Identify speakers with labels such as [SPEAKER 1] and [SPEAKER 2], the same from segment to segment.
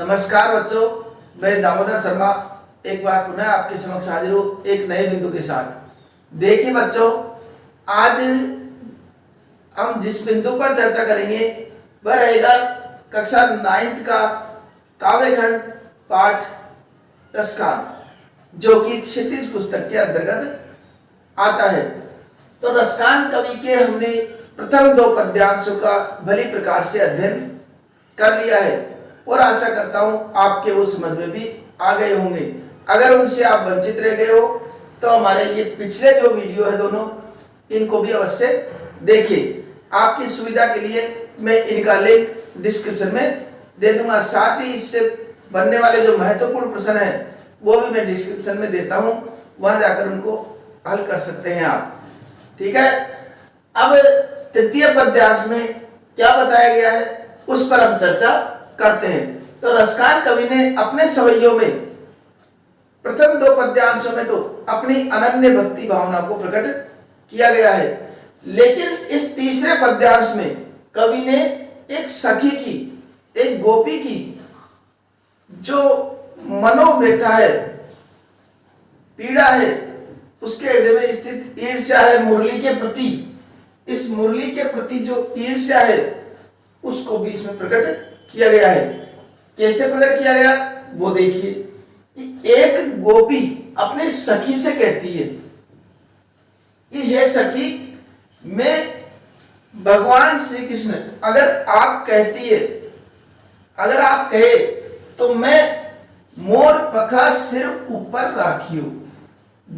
[SPEAKER 1] नमस्कार बच्चों, मैं दामोदर शर्मा एक बार पुनः आपके समक्ष हाजिर हूँ एक नए बिंदु के साथ। देखिए बच्चों, आज हम जिस बिंदु पर चर्चा करेंगे वह रहेगा कक्षा 9th का काव्यखंड पाठ रसकान, जो कि क्षितिज पुस्तक के अंतर्गत आता है। तो रसकान कवि के हमने प्रथम 2 पद्यांशों का भली प्रकार से अध्ययन कर लिया है और आशा करता हूं आपके वो समझ में भी आ गए होंगे। अगर उनसे आप वंचित रह गए हो तो हमारे ये पिछले जो वीडियो है दोनों, इनको भी अवश्य देखिए। आपकी सुविधा के लिए मैं इनका लिंक डिस्क्रिप्शन में दे दूंगा। साथ ही इससे बनने वाले जो महत्वपूर्ण प्रश्न है वो भी मैं डिस्क्रिप्शन में देता हूं, वहां जाकर उनको हल कर सकते हैं आप। ठीक है, अब तृतीय पद्यांश में क्या बताया गया है उस पर हम चर्चा करते हैं। तो रसकान कवि ने अपने सवैयों में प्रथम 2 पद्यांशों में तो अपनी अनन्य भक्ति भावना को प्रकट किया गया है, लेकिन इस तीसरे पद्यांश में कवि ने एक सखी की, एक गोपी की जो मनोव्यथा है, पीड़ा है, उसके हृदय में स्थित ईर्ष्या है मुरली के प्रति, इस मुरली के प्रति जो ईर्ष्या है उसको भी इसमें प्रकट किया गया है। कैसे प्रकट किया गया वो देखिए कि एक गोपी अपने सखी से कहती है कि हे सखी, मैं भगवान श्री कृष्ण, अगर आप कहती है, अगर आप कहे तो मैं मोर पंखा सिर ऊपर राखियो।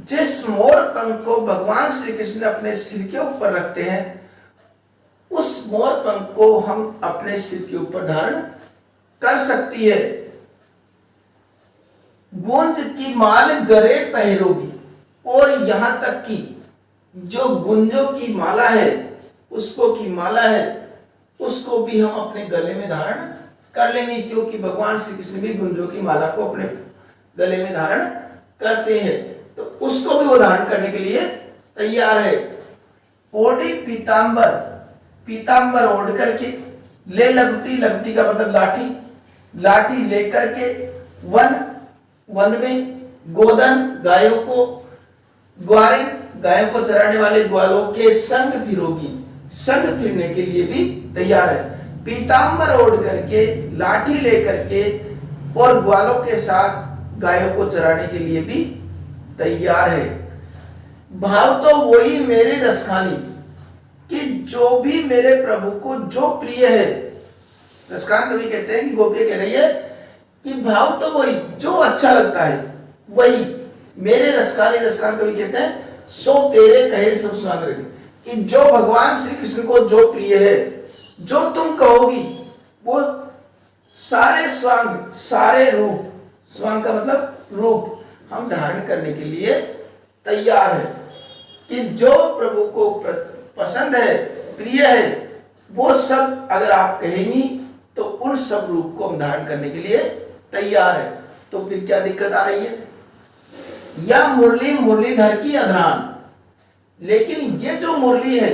[SPEAKER 1] जिस मोर पंख को भगवान श्री कृष्ण अपने सिर के ऊपर रखते हैं, उस मोर पंख को हम अपने सिर के ऊपर धारण कर सकती है। गुंज की माल गरे पहरोगी, और यहां तक कि जो गुंजों की माला है, पुष्पों की माला है, उसको भी हम अपने गले में धारण कर लेंगे, क्योंकि भगवान श्री कृष्ण भी गुंजों की माला को अपने गले में धारण करते हैं। तो उसको भी वो धारण करने के लिए तैयार है। ओढ़ी पीतांबर, पीतांबर ओढ़ करके, ले लपटी, लपटी का मतलब लाठी, लाठी लेकर के वन में गोदन, गायों को, ग्वारिन, गायों को चराने वाले ग्वालों के संग फिरोगी, संग फिरने के लिए भी तैयार है। पीतांबर ओढ़ करके, लाठी लेकर के और ग्वालों के साथ गायों को चराने के लिए भी तैयार है। भाव तो वही मेरे रसखानी, कि जो भी मेरे प्रभु को जो प्रिय है, रसकान कवि कहते हैं कि गोपियां कह रही है कि भाव तो वही जो अच्छा लगता है वही मेरे रसखानी, रसकान कवि कहते हैं सो तेरे कहे सब स्वांग रही, कि जो भगवान श्री कृष्ण को जो प्रिय है, जो तुम कहोगी वो सारे स्वांग, सारे रूप, स्वांग का मतलब रूप, हम धारण करने के लिए तैयार है। कि जो प्रभु को पसंद है, प्रिय है, वो सब अगर आप कहेंगी तो उन सब रूप को हम धारण करने के लिए तैयार है। तो फिर क्या दिक्कत आ रही है? या मुरली मुरलीधर की अधरान, लेकिन ये जो मुरली है,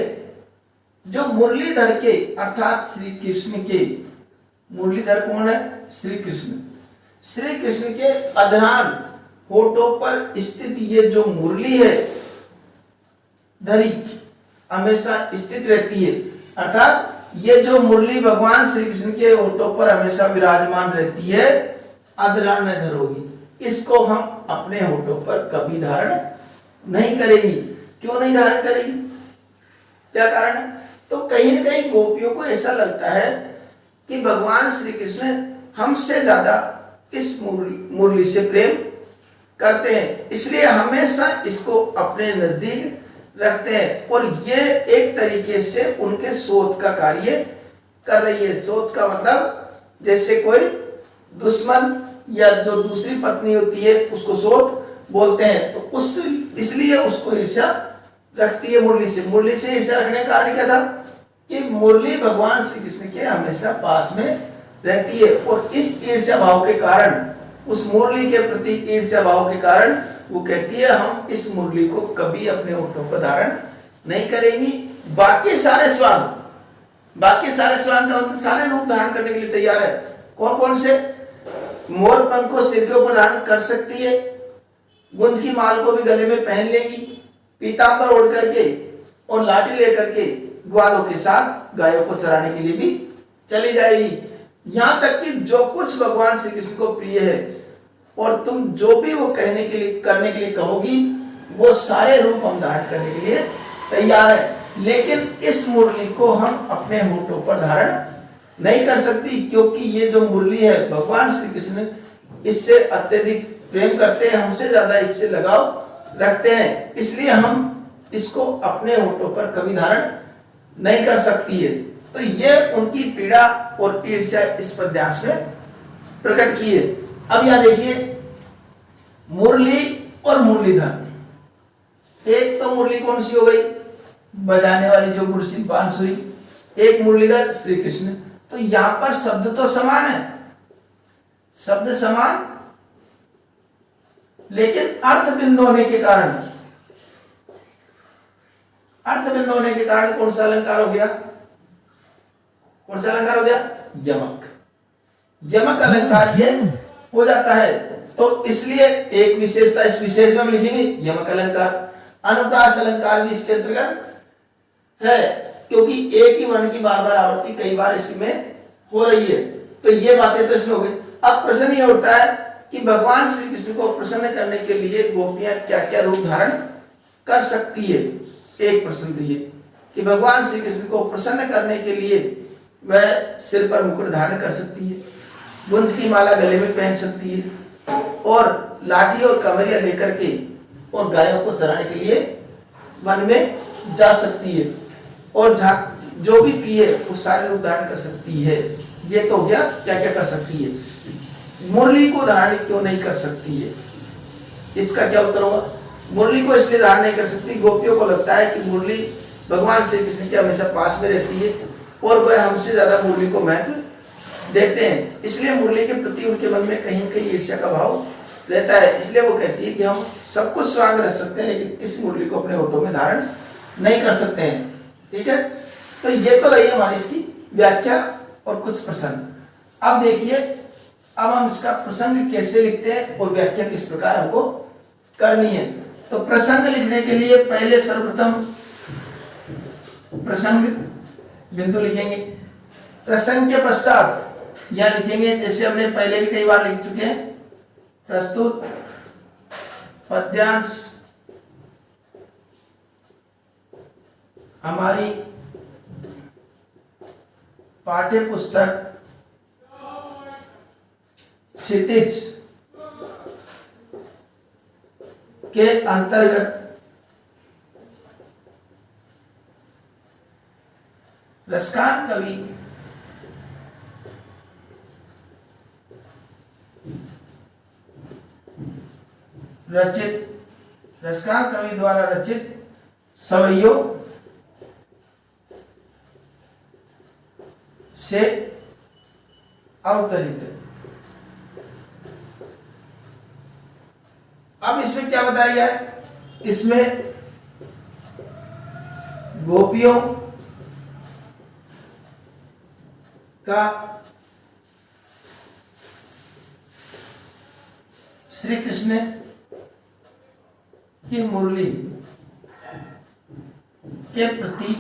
[SPEAKER 1] जो मुरलीधर के अर्थात श्री कृष्ण के, मुरलीधर कौन है? श्री कृष्ण, श्री कृष्ण के अधरान, होठों पर स्थित ये जो मुरली है, धरी हमेशा स्थित रहती है, अर्थात ये जो मुरली भगवान श्री कृष्ण के होठों पर हमेशा विराजमान रहती है, अधरान में धरोगी, इसको हम अपने होठों पर कभी धारण नहीं करेंगी। क्यों नहीं धारण करेंगी? क्या कारण है? तो कहीं न कहीं गोपियों को ऐसा लगता है कि भगवान श्री कृष्ण हमसे ज्यादा इस मुरली से प्रेम करते हैं, इसलिए हमेशा इसको अपने नजदीक रखते हैं, और ये एक तरीके से उनके शोध का कार्य कर रही है। शोध का मतलब जैसे कोई दुश्मन या जो दूसरी पत्नी होती है उसको शोध बोलते हैं, तो उस इसलिए उसको ईर्ष्या रखती है मुरली से। मुरली से ईर्ष्या रखने का कारण क्या था? कि मुरली भगवान श्री कृष्ण के हमेशा पास में रहती है, और इस ईर्ष्या भाव के कारण, उस मुरली के प्रति ईर्ष्या भाव के कारण वो कहती है हम इस मुरली को कभी अपने होठों पर धारण नहीं करेंगी। बाकी सारे स्वांग, बाकी सारे स्वांग का मतलब सारे रूप धारण करने के लिए तैयार है। कौन कौन से? मोर पंख को सिर के ऊपर धारण कर सकती है, गुंज की माल को भी गले में पहन लेगी, पीतांबर ओढ़ करके और लाठी लेकर के ग्वालों के साथ गायों को चराने के लिए भी चली जाएगी। यहां तक कि जो कुछ भगवान श्री कृष्ण को प्रिय है और तुम जो भी वो कहने के लिए करने के लिए कहोगी वो सारे रूप हम धारण करने के लिए तैयार है। लेकिन इस मुरली को हम अपने होठों पर धारण नहीं कर सकती, क्योंकि ये जो मुरली है भगवान श्री कृष्ण इससे अत्यधिक प्रेम करते हैं, हमसे ज्यादा इससे लगाव रखते हैं, इसलिए हम इसको अपने होठों पर कभी धारण नहीं कर सकती है। तो ये उनकी पीड़ा और ईर्ष्या इस पद्यांश में प्रकट की है। अब यहां देखिए मुरली और मुरलीधर, एक तो मुरली कौन सी हो गई बजाने वाली जो गुरसिल बांसुरी, एक मुरलीधर श्री कृष्ण। तो यहां पर शब्द तो समान है, शब्द समान, लेकिन अर्थ भिन्न होने के कारण, अर्थ भिन्न होने के कारण कौन सा अलंकार हो गया, कौन सा अलंकार हो गया, यमक, यमक अलंकार ये हो जाता है। तो इसलिए एक विशेषता इस विशेष में हम लिखेंगे यमक अलंकार। अनुप्रास अलंकार भी इसके अंतर्गत है, क्योंकि एक ही वर्ण की बार बार आवृत्ति कई बार इसमें हो रही है। तो ये बातें तो इसमें हो गई। अब प्रश्न ये उठता है कि भगवान श्री कृष्ण को प्रसन्न करने के लिए गोपियां क्या क्या रूप धारण कर सकती है। एक प्रश्न तो ये कि भगवान श्री कृष्ण को प्रसन्न करने के लिए वह सिर पर मुकुट धारण कर सकती है, गुंज की माला गले में पहन सकती है और लाठी और कमरिया लेकर के और गायों को चराने के लिए वन में जा सकती है और जो भी प्रिय है वो सारे रूप धारण कर सकती है। ये तो हो गया क्या क्या कर सकती है। मुरली को धारण क्यों नहीं कर सकती है, इसका क्या उत्तर होगा। मुरली को इसलिए धारण नहीं कर सकती, गोपियों को लगता है कि मुरली भगवान श्री कृष्ण के हमेशा पास में रहती है और वह हमसे ज्यादा मुरली को महत्व देते हैं, इसलिए मुरली के प्रति उनके मन में कहीं कहीं ईर्ष्या का भाव रहता है। इसलिए वो कहती है कि हम सब कुछ स्वांग रख सकते हैं लेकिन इस मुरली को अपने होठों में धारण नहीं कर सकते हैं। ठीक है, तो ये तो रही हमारी इसकी व्याख्या और कुछ प्रसंग। अब देखिए अब हम इसका प्रसंग कैसे लिखते हैं और व्याख्या किस प्रकार हमको करनी है। तो प्रसंग लिखने के लिए पहले सर्वप्रथम प्रसंग बिंदु लिखेंगे, प्रसंग के पश्चात यहां लिखेंगे जैसे हमने पहले भी कई बार लिख चुके हैं, प्रस्तुत पद्यांश हमारी पाठ्य पुस्तक क्षितिज के अंतर्गत रसकान कवि रचित, रसकान कवि द्वारा रचित सवैयों से अवतरित। अब इसमें क्या बताया गया है, इसमें गोपियों का श्री कृष्ण की मुरली के प्रति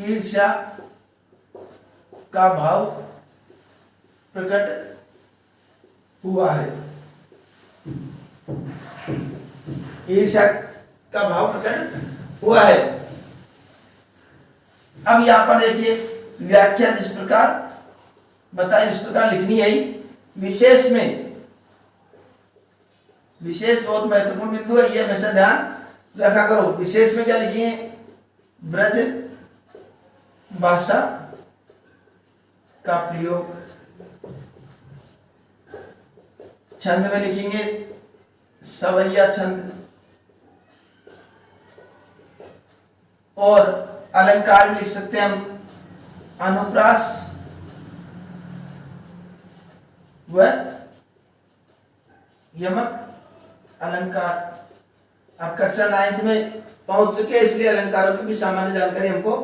[SPEAKER 1] ईर्ष्या का भाव प्रकट हुआ है, ईर्ष्या का भाव प्रकट हुआ है। अब यहां पर देखिए व्याख्या जिस प्रकार बताई उस प्रकार लिखनी है। विशेष में, विशेष बहुत महत्वपूर्ण बिंदु है, ये हमेशा ध्यान रखा करो। विशेष में क्या लिखिए, ब्रज भाषा का प्रयोग, छंद में लिखेंगे सवैया छंद, और अलंकार भी लिख सकते हैं हम अनुप्रास व यमक अलंकार। अब कक्षा 9th में पहुंच चुके हैं, इसलिए अलंकारों की भी सामान्य जानकारी हमको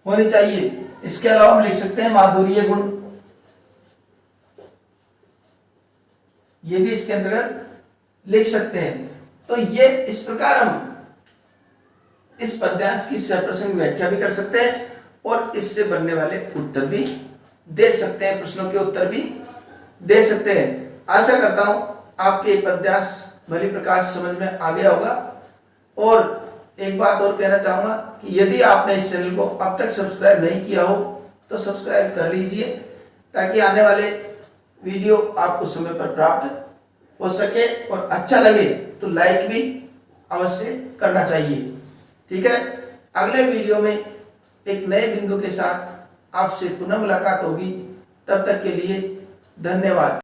[SPEAKER 1] होनी चाहिए। इसके अलावा हम लिख सकते हैं माधुर्य गुण ये भी इसके अंतर्गत लिख सकते हैं। तो ये इस प्रकार हम इस पद्यांश की सप्रसंग व्याख्या भी कर सकते हैं और इससे बनने वाले उत्तर भी दे सकते हैं, प्रश्नों के उत्तर भी दे सकते हैं। आशा करता हूं आपके ये पद्यांश भली प्रकार से समझ में आ गया होगा। और एक बात और कहना चाहूंगा कि यदि आपने इस चैनल को अब तक सब्सक्राइब नहीं किया हो तो सब्सक्राइब कर लीजिए, ताकि आने वाले वीडियो आपको समय पर प्राप्त हो सके। और अच्छा लगे तो लाइक भी अवश्य करना चाहिए। ठीक है, अगले वीडियो में एक नए बिंदु के साथ आपसे पुनः मुलाकात होगी। तब तक के लिए धन्यवाद।